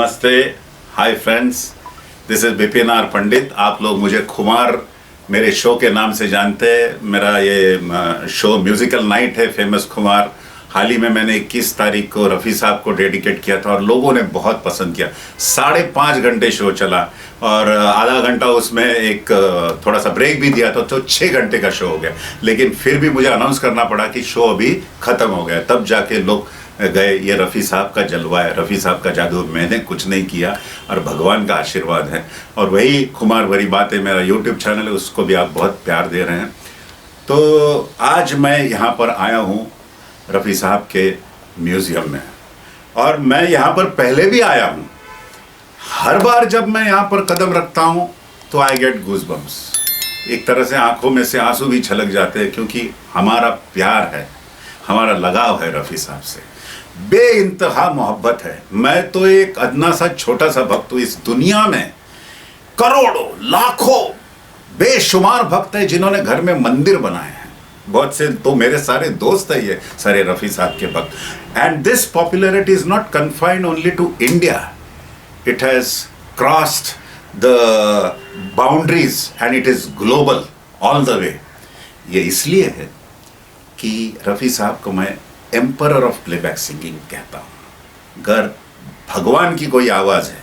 नमस्ते, hi friends, this is Bipin R Pandit. आप लोग मुझे खुमार मेरे शो के नाम से जानते हैं। मेरा ये शो म्यूजिकल नाइट है, फेमस खुमार। हाल ही में मैंने 21 तारीख को रफ़ी साहब को डेडिकेट किया था और लोगों ने बहुत पसंद किया। 5.5 घंटे शो चला और आधा घंटा उसमें एक थोड़ा सा ब्रेक भी दिया था, तो 6 घंटे का शो हो गया। लेकिन फिर भी मुझे अनाउंस करना पड़ा कि शो अभी ख़त्म हो गया। तब जाके लोग गए, ये रफ़ी साहब का जलवा है, रफ़ी साहब का जादू, मैंने कुछ नहीं किया और भगवान का आशीर्वाद है। और वही खुमार भरी बातें, मेरा यूट्यूब चैनल है, उसको भी आप बहुत प्यार दे रहे हैं। तो आज मैं यहाँ पर आया हूँ रफ़ी साहब के म्यूज़ियम में, और मैं यहाँ पर पहले भी आया हूँ। हर बार जब मैं यहाँ पर कदम रखता हूँ तो आई गेट गूज़बम्स। एक तरह से आंखों में से आंसू भी छलक जाते हैं, क्योंकि हमारा प्यार है, हमारा लगाव है रफ़ी साहब से, बेइंतहा मोहब्बत है। मैं तो एक अदना सा छोटा सा भक्त हूँ। इस दुनिया में करोड़ों लाखों बेशुमार भक्त हैं जिन्होंने घर में मंदिर बनाए हैं। बहुत से तो मेरे सारे दोस्त है, ये सारे रफ़ी साहब के भक्त। And this popularity is not confined only to India, it has crossed the boundaries and it is global all the way. ये इसलिए है कि रफ़ी साहब को मैं एम्परर ऑफ प्लेबैक सिंगिंग कहता हूँ। अगर भगवान की कोई आवाज़ है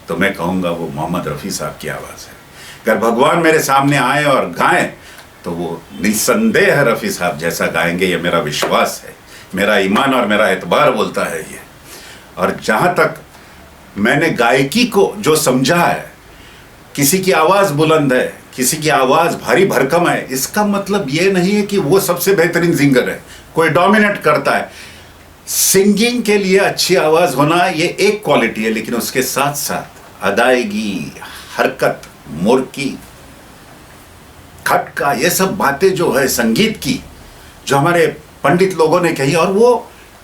तो मैं कहूँगा वो मोहम्मद रफ़ी साहब की आवाज़ है। अगर भगवान मेरे सामने आए और गाएं तो वो निस्संदेह रफ़ी साहब जैसा गाएंगे, ये मेरा विश्वास है, मेरा ईमान और मेरा एतबार बोलता है ये। और जहाँ तक मैंने गायकी को जो समझा है, किसी की आवाज़ बुलंद है, किसी की आवाज़ भारी भरकम है, इसका मतलब ये नहीं है कि वो सबसे बेहतरीन सिंगर है, कोई डोमिनेट करता है। सिंगिंग के लिए अच्छी आवाज़ होना ये एक क्वालिटी है, लेकिन उसके साथ साथ अदायगी, हरकत, मुर्की, खटका, ये सब बातें जो है संगीत की, जो हमारे पंडित लोगों ने कही, और वो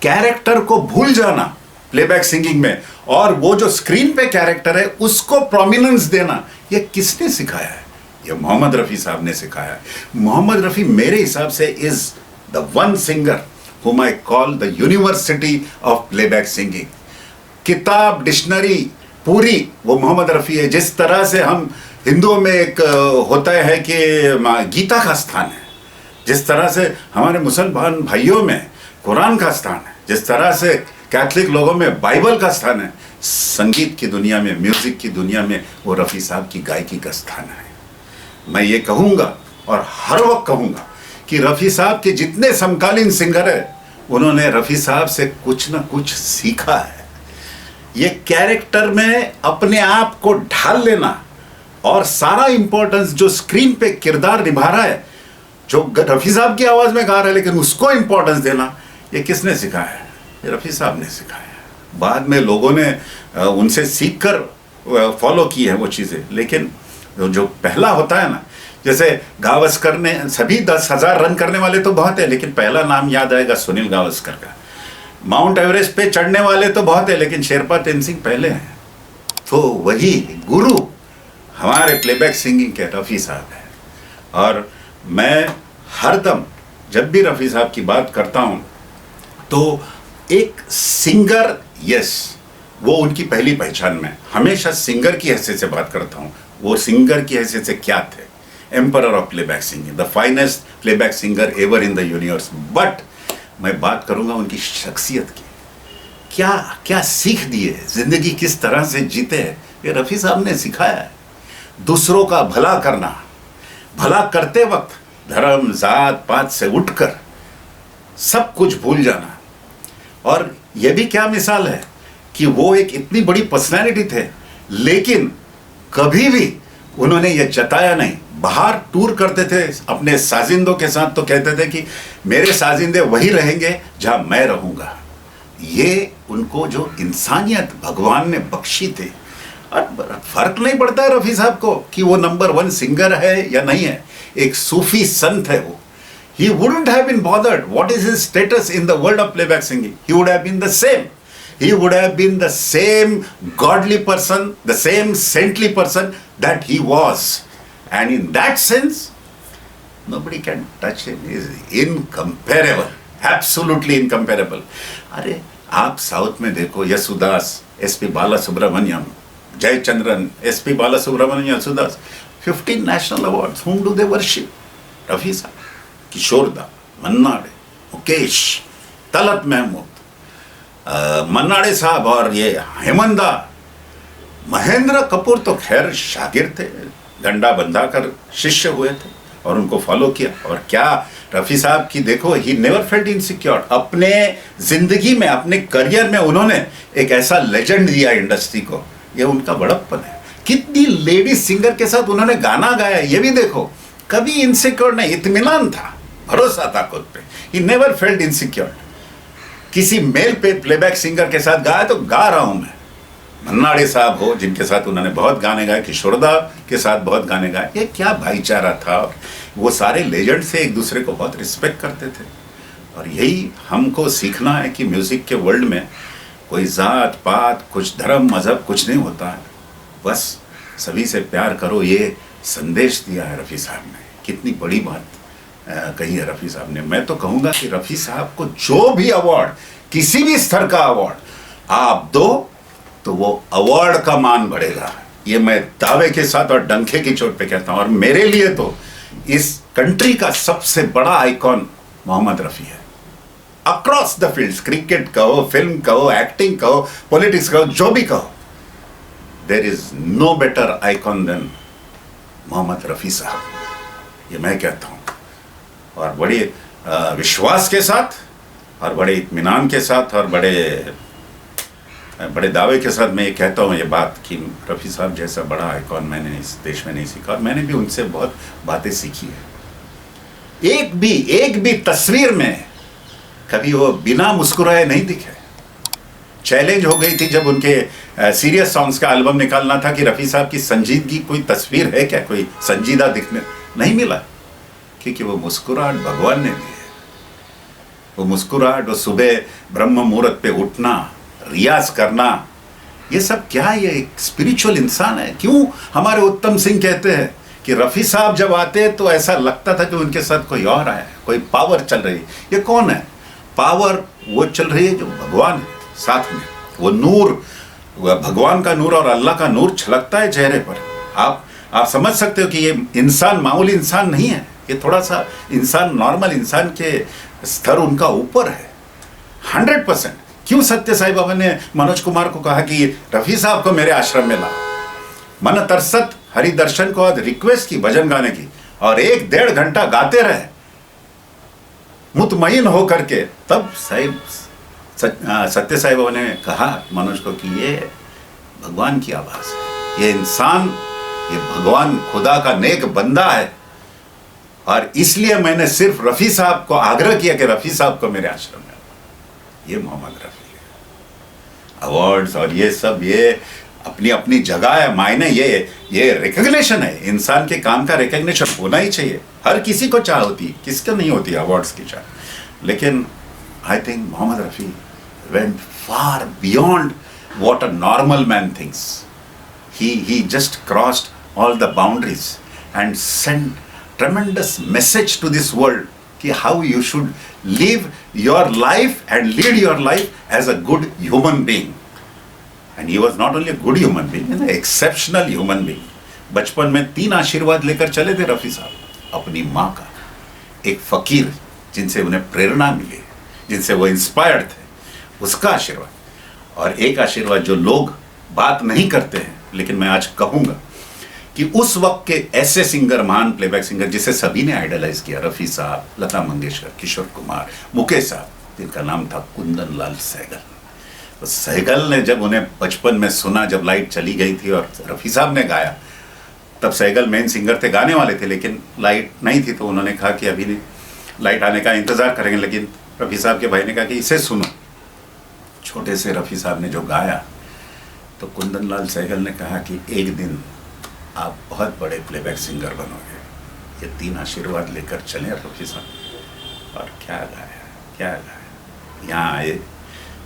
कैरेक्टर को भूल जाना प्लेबैक सिंगिंग में, और वो जो स्क्रीन पे कैरेक्टर है उसको प्रोमिनेंस देना, ये किसने सिखाया है? ये मोहम्मद रफ़ी साहब ने सिखाया है। मोहम्मद रफ़ी मेरे हिसाब से is the one singer whom I call the university of playback singing. किताब, डिक्शनरी पूरी वो मोहम्मद रफ़ी है। जिस तरह से हम हिंदुओं में एक होता है कि गीता का स्थान है, जिस तरह से हमारे मुसलमान भाइयों में कुरान का स्थान है, जिस तरह से कैथलिक लोगों में बाइबल का स्थान है, संगीत की दुनिया में, म्यूज़िक की दुनिया में वो रफ़ी साहब की गायकी का स्थान है। मैं ये कहूँगा और हर वक्त कहूँगा कि रफ़ी साहब के जितने समकालीन सिंगर हैं, उन्होंने रफ़ी साहब से कुछ ना कुछ सीखा है। ये कैरेक्टर में अपने आप को ढाल लेना और सारा इंपॉर्टेंस जो स्क्रीन पे किरदार निभा रहा है, जो रफ़ी साहब की आवाज़ में गा रहा है, लेकिन उसको इंपॉर्टेंस देना, ये किसने सिखाया है? ये रफ़ी साहब ने सिखाया है। बाद में लोगों ने उनसे सीख कर फॉलो की है वो चीज़ें, लेकिन जो पहला होता है ना, जैसे गावस्कर ने, सभी 10,000 रन करने वाले तो बहुत है, लेकिन पहला नाम याद आएगा सुनील गावस्कर का। माउंट एवरेस्ट पे चढ़ने वाले तो बहुत है, लेकिन शेरपा तेनसिंह पहले हैं। तो वही गुरु हमारे प्लेबैक सिंगिंग के रफ़ी साहब है। और मैं हरदम जब भी रफ़ी साहब की बात करता हूँ तो एक सिंगर, यस, वो उनकी पहली पहचान में हमेशा सिंगर की हैसियत से बात करता हूँ। वो सिंगर की हैसियत से क्या थे? Emperor of playback singing, the finest playback singer ever in the universe. But मैं बात करूँगा उनकी शख्सियत की। क्या क्या सीख दिए, ज़िंदगी किस तरह से जीते हैं, ये रफ़ी साहब ने सिखाया है। दूसरों का भला करना, भला करते वक्त धर्म, जात पात से उठकर सब कुछ भूल जाना। और यह भी क्या मिसाल है कि वो एक इतनी बड़ी पर्सनैलिटी थे, लेकिन कभी भी उन्होंने ये जताया नहीं। बाहर टूर करते थे अपने साजिंदों के साथ, तो कहते थे कि मेरे साजिंदे वही रहेंगे जहाँ मैं रहूँगा। ये उनको जो इंसानियत भगवान ने बख्शी थी। और फर्क नहीं पड़ता है रफ़ी साहब को कि वो नंबर 1 सिंगर है या नहीं है, एक सूफी संत है वो। He wouldn't have been bothered what is his status in the world of playback singing. He would have been the same. He would have been the same godly person, the same saintly person that he was. And in that sense, nobody can touch him. He is incomparable, absolutely incomparable. अरे आप south में देखो, Yesudas, SP Bala Subrahmanyam, Jayachandran, SP Bala Subrahmanyam, Yesudas, 15 national awards. whom do they worship? Rafi sahab, Kishore da, Manna Dey, Mukesh, Talat Mahmood, Manna Dey sahab और ये हेमंत दा. महेंद्र कपूर तो खैर शागिर्द थे, डंडा बंधाकर शिष्य हुए थे और उनको फॉलो किया. और क्या रफी साहब की देखो, ही नेवर फेल्ट इनसिक्योर. अपने जिंदगी में, अपने करियर में उन्होंने एक ऐसा लेजेंड दिया इंडस्ट्री को, ये उनका बड़प्पन है. कितनी लेडीज सिंगर के साथ उन्होंने गाना गाया, ये भी देखो. कभी इनसिक्योर नहीं, इत्मीनान था, भरोसा था खुद पे. He never felt insecure. किसी मेल पे प्लेबैक सिंगर के साथ गाया तो गा रहा हूं मैं. मन्नाडे साहब हो, जिनके साथ उन्होंने बहुत गाने गाए, किशोरदा के साथ बहुत गाने गाए. ये क्या भाईचारा था. वो सारे लेजेंड से एक दूसरे को बहुत रिस्पेक्ट करते थे. और यही हमको सीखना है कि म्यूजिक के वर्ल्ड में कोई जात पात, कुछ धर्म मजहब कुछ नहीं होता है. बस सभी से प्यार करो, ये संदेश दिया है रफ़ी साहब ने. कितनी बड़ी बात कही है रफ़ी साहब ने. मैं तो कहूँगा कि रफ़ी साहब को जो भी अवार्ड, किसी भी स्तर का अवार्ड आप दो तो वो अवार्ड का मान बढ़ेगा. ये मैं दावे के साथ और डंके की चोट पे कहता हूँ. और मेरे लिए तो इस कंट्री का सबसे बड़ा आइकॉन मोहम्मद रफ़ी है. अक्रॉस द फील्ड्स, क्रिकेट कहो, फिल्म कहो, एक्टिंग कहो, पॉलिटिक्स कहो, जो भी कहो, there is no better icon than Mohammad Rafi sahab. ये मैं कहता हूँ. और बड़े विश्वास के साथ और बड़े इत्मीनान के साथ और बड़े दावे के साथ मैं ये कहता हूँ ये बात कि रफ़ी साहब जैसा बड़ा आइकॉन मैंने इस देश में नहीं सीखा. और मैंने भी उनसे बहुत बातें सीखी है. एक भी तस्वीर में कभी वो बिना मुस्कुराए नहीं दिखे. चैलेंज हो गई थी जब उनके सीरियस सॉन्ग्स का एल्बम निकालना था कि रफ़ी साहब की संजीदगी कोई तस्वीर है क्या, कोई संजीदा दिखने नहीं मिला. क्योंकि वो मुस्कुराहट भगवान ने दी है. वो मुस्कुराहट, वो सुबह ब्रह्म मुहूर्त पे उठना, रियाज करना, ये सब क्या, ये एक स्पिरिचुअल इंसान है. क्यों हमारे उत्तम सिंह कहते हैं कि रफ़ी साहब जब आते तो ऐसा लगता था कि उनके साथ कोई और आया है, कोई पावर चल रही है. ये कौन है? पावर वो चल रही है जो भगवान है साथ में. वो नूर, भगवान का नूर और अल्लाह का नूर छलकता है चेहरे पर. आप समझ सकते हो कि ये इंसान मामूली इंसान नहीं है. ये थोड़ा सा इंसान, नॉर्मल इंसान के स्तर उनका ऊपर है 100%. क्यों सत्य साई बाबा ने मनोज कुमार को कहा कि रफ़ी साहब को मेरे आश्रम में लाओ. मन तरसत हरि दर्शन को आज रिक्वेस्ट की भजन गाने की, और 1-1.5 घंटा गाते रहे मुतमईन हो करके. तब सत्य साई बाबा ने कहा मनोज को कि ये भगवान की आवाज़ है, ये इंसान, ये भगवान खुदा का नेक बंदा है. और इसलिए मैंने सिर्फ रफ़ी साहब को आग्रह किया कि रफ़ी साहब को मेरे आश्रम में. ये मोहम्मद रफ़ी है. अवार्ड्स और ये सब, ये अपनी अपनी जगह है, मायने. ये रिकग्निशन है. इंसान के काम का रिकग्निशन होना ही चाहिए. हर किसी को चाह होती, किसको नहीं होती अवार्ड्स की चाह. लेकिन I think Mohammad Rafi went far beyond what a normal man thinks. He just crossed all the boundaries and sent tremendous message to this world कि how you should live your life and lead your life as a good human being. And he was not only a good human being, an exceptional human being. बचपन में 3 आशीर्वाद लेकर चले थे रफ़ी साहब. अपनी माँ का, एक फ़कीर जिनसे उन्हें प्रेरणा मिली, जिनसे वो इंस्पायर्ड थे, उसका आशीर्वाद, और एक आशीर्वाद जो लोग बात नहीं करते हैं लेकिन मैं आज कहूँगा कि उस वक्त के ऐसे सिंगर, महान प्लेबैक सिंगर जिसे सभी ने आइडलाइज किया, रफ़ी साहब, लता मंगेशकर, किशोर कुमार, मुकेश साहब, जिनका नाम था कुंदन लाल सहगल. तो सहगल ने जब उन्हें बचपन में सुना, जब लाइट चली गई थी और रफ़ी साहब ने गाया, तब सहगल मेन सिंगर थे, गाने वाले थे, लेकिन लाइट नहीं थी. तो उन्होंने कहा कि अभी नहीं, लाइट आने का इंतज़ार करेंगे. लेकिन रफ़ी साहब के भाई ने कहा कि इसे सुनो. छोटे से रफ़ी साहब ने जो गाया, तो कुंदन लाल सहगल ने कहा कि एक दिन आप बहुत बड़े प्लेबैक सिंगर बनोगे. ये 3 आशीर्वाद लेकर चले रफ़ी साहब. और क्या गाया, क्या गाया. यहाँ आए,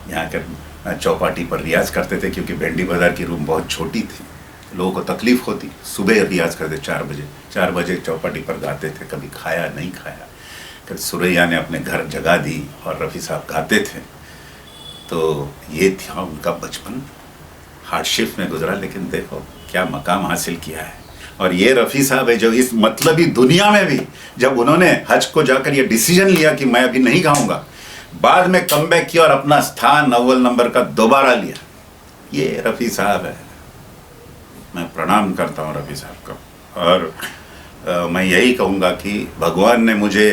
यहाँ कर चौपाटी पर रियाज करते थे क्योंकि भेंडी बाज़ार की रूम बहुत छोटी थी, लोगों को तकलीफ़ होती. सुबह रियाज करते 4 बजे चौपाटी पर गाते थे. कभी खाया नहीं खाया. कभी सुरैया ने अपने घर जगा दी और रफ़ी साहब गाते थे. तो ये था उनका बचपन, हार्डशिप में गुजरा, लेकिन देखो क्या मकाम हासिल किया है। और ये रफ़ी साहब है जो इस मतलबी दुनिया में भी, जब उन्होंने हज को जाकर ये डिसीजन लिया कि मैं अभी नहीं गाऊंगा, बाद में कमबैक किया और अपना स्थान अव्वल नंबर का दोबारा लिया, ये रफ़ी साहब है। मैं प्रणाम करता हूँ रफ़ी साहब को। और मैं यही कहूँगा कि भगवान ने मुझे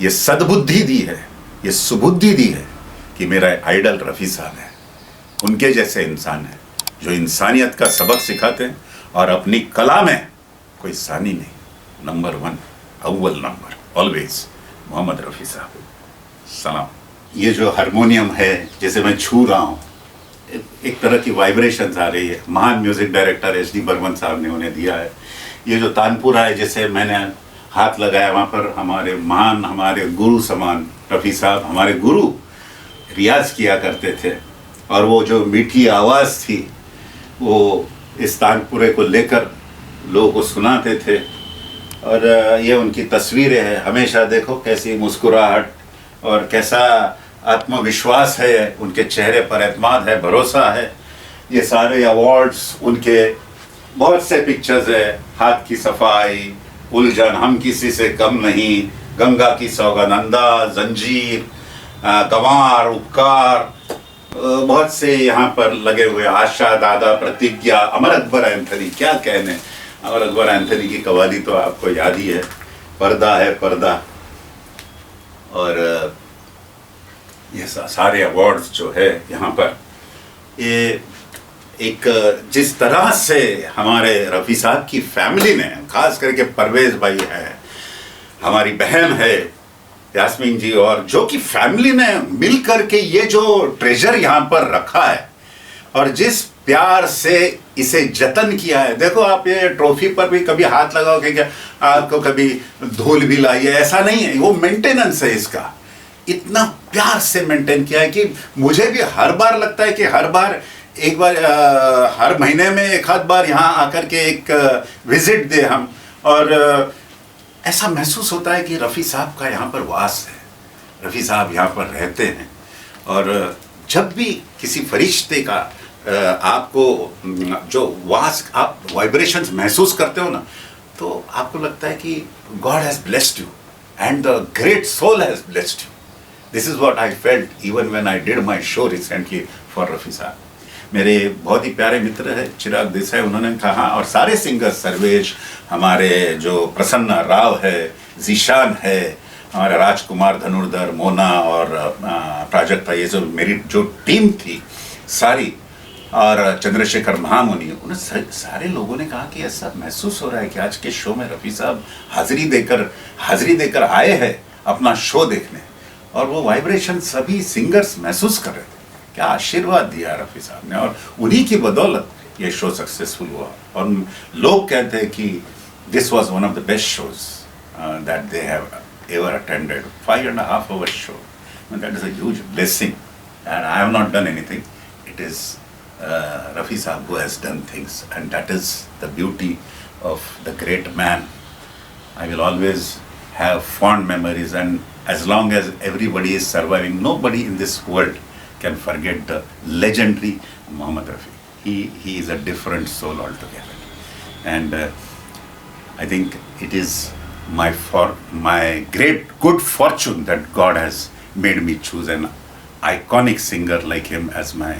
ये सद्बुद्धि दी है, ये सुबुद्धि दी है कि मेरा आइडल रफ़ी साहब है। उनके जैसे इंसान है जो इंसानियत का सबक सिखाते हैं और अपनी कला में कोई सानी नहीं, नंबर 1, अव्वल नंबर, ऑलवेज मोहम्मद रफ़ी साहब, सलाम। ये जो हारमोनियम है जैसे मैं छू रहा हूँ, एक तरह की वाइब्रेशंस आ रही है, महान music director H D Burman sahab ने उन्हें दिया है। ये जो तानपुरा है जैसे मैंने हाथ लगाया, वहाँ पर हमारे महान, हमारे गुरु समान रफ़ी साहब, हमारे गुरु रियाज किया करते थे, और वो जो मीठी आवाज़ थी वो इस तानपुरे को लेकर लोगों को सुनाते थे। और ये उनकी तस्वीरें हैं, हमेशा देखो कैसी मुस्कुराहट और कैसा आत्मविश्वास है उनके चेहरे पर, एतमाद है, भरोसा है। ये सारे अवार्ड्स उनके, बहुत से पिक्चर्स है, हाथ की सफाई, उलझन, हम किसी से कम नहीं, गंगा की सौगंधा, जंजीर, गंवार, उपकार, बहुत से यहाँ पर लगे हुए, आशा, दादा, प्रतिज्ञा, अमर अकबर एंथनी, क्या कहने। अमर अकबर एंथनी की कवाली तो आपको याद ही है, पर्दा है पर्दा। और ये सारे अवार्ड्स जो है यहाँ पर, ये एक जिस तरह से हमारे रफ़ी साहब की फैमिली ने, खास करके परवेज़ भाई है, हमारी बहन है यास्मीन जी, और जो कि फैमिली ने मिल करके ये जो ट्रेजर यहाँ पर रखा है और जिस प्यार से इसे जतन किया है। देखो आप ये ट्रॉफी पर भी कभी हाथ लगाओगे क्या, आपको कभी धूल भी लाई है, ऐसा नहीं है, वो मेंटेनेंस है इसका, इतना प्यार से मेंटेन किया है कि मुझे भी हर बार लगता है कि हर बार एक बार हर महीने में एक आध बार यहाँ आकर के एक विजिट दे हम, और ऐसा महसूस होता है कि रफ़ी साहब का यहाँ पर वास है, रफ़ी साहब यहाँ पर रहते हैं। और जब भी किसी फरिश्ते का आपको जो वास, आप वाइब्रेशंस महसूस करते हो ना, तो आपको लगता है कि God has blessed you and the great soul has blessed you. This is what I felt even when I did my show recently for Rafi sahab. मेरे बहुत ही प्यारे मित्र है चिराग देसाई, उन्होंने कहा, और सारे सिंगर्स, सर्वेश, हमारे जो प्रसन्न राव है, जीशान है, हमारे राजकुमार धनुर्धर, मोना और प्राजक्ता, ये जो मेरी जो टीम थी सारी, और चंद्रशेखर महामुनि, उन्हें सारे लोगों ने कहा कि ऐसा महसूस हो रहा है कि आज के शो में रफ़ी साहब हाजिरी देकर आए हैं अपना शो देखने, और वो वाइब्रेशन सभी सिंगर्स महसूस कर रहे थे। क्या आशीर्वाद दिया रफ़ी साहब ने, और उन्हीं की बदौलत ये शो सक्सेसफुल हुआ। और लोग कहते हैं कि this was one of the best shows that they have ever attended, 5.5 hour show, that is a huge blessing and I have not done anything, it is Rafi Saab who has done things, and that is the beauty of the great man. I will always have fond memories, and as long as everybody is surviving, nobody in this world can forget the legendary Mohammad Rafi. He is a different soul altogether, and I think it is my great good fortune that God has made me choose an iconic singer like him as my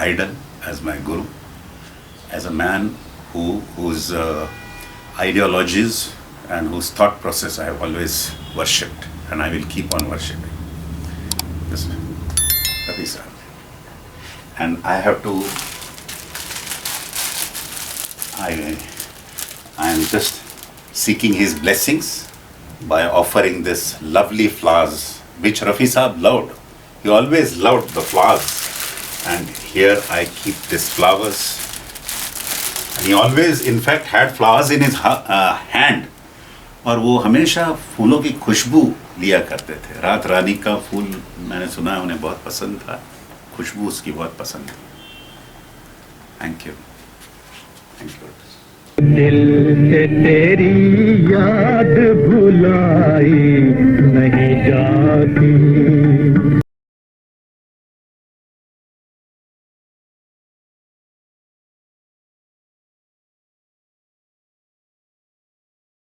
idol, as my guru, as a man whose ideologies and whose thought process I have always worshipped, and I will keep on worshipping. This Rafi Saab. And I have to, I am just seeking his blessings by offering this lovely flowers, which Rafi Saab loved. He always loved the flowers. And here I keep these flowers. And he always, in fact, had flowers in his hand. और वो हमेशा फूलों की खुशबू लिया करते थे। रात रानी का फूल मैंने सुना है उन्हें बहुत पसंद था, खुशबू उसकी बहुत पसंद थी। Thank you, thank you. दिल से तेरी याद भुलाई